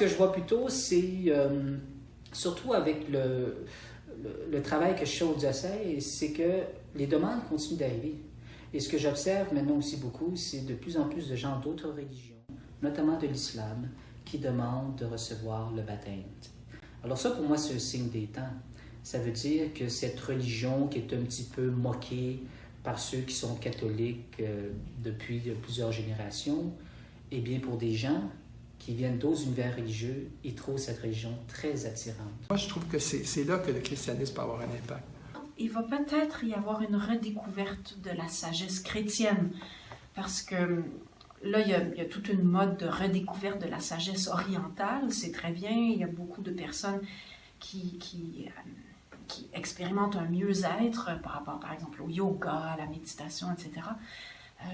que je vois plutôt, c'est surtout avec le travail que je fais au diocèse, c'est que les demandes continuent d'arriver. Et ce que j'observe maintenant aussi beaucoup, c'est de plus en plus de gens d'autres religions, notamment de l'islam, qui demandent de recevoir le baptême. Alors ça, pour moi, c'est un signe des temps. Ça veut dire que cette religion qui est un petit peu moquée par ceux qui sont catholiques depuis plusieurs générations, eh bien, pour des gens qui viennent d'autres univers religieux, ils trouvent cette religion très attirante. Moi, je trouve que c'est là que le christianisme peut avoir un impact. Il va peut-être y avoir une redécouverte de la sagesse chrétienne, parce que là, il y a toute une mode de redécouverte de la sagesse orientale, c'est très bien, il y a beaucoup de personnes qui expérimentent un mieux-être par rapport, par exemple, au yoga, à la méditation, etc.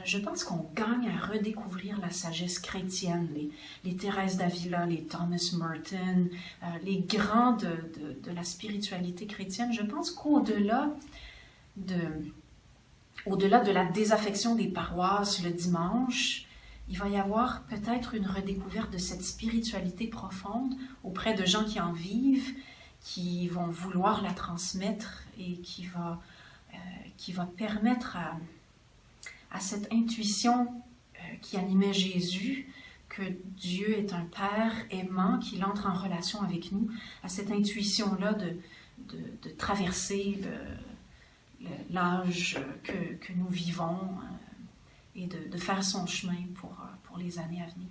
Je pense qu'on gagne à redécouvrir la sagesse chrétienne, les Thérèse d'Avila, les Thomas Merton, les grands de la spiritualité chrétienne. Je pense qu'au-delà de la désaffection des paroisses le dimanche, il va y avoir peut-être une redécouverte de cette spiritualité profonde auprès de gens qui en vivent, qui vont vouloir la transmettre et qui va permettre à cette intuition qui animait Jésus, que Dieu est un Père aimant, qu'il entre en relation avec nous, à cette intuition-là de traverser l'âge que nous vivons et de faire son chemin pour les années à venir.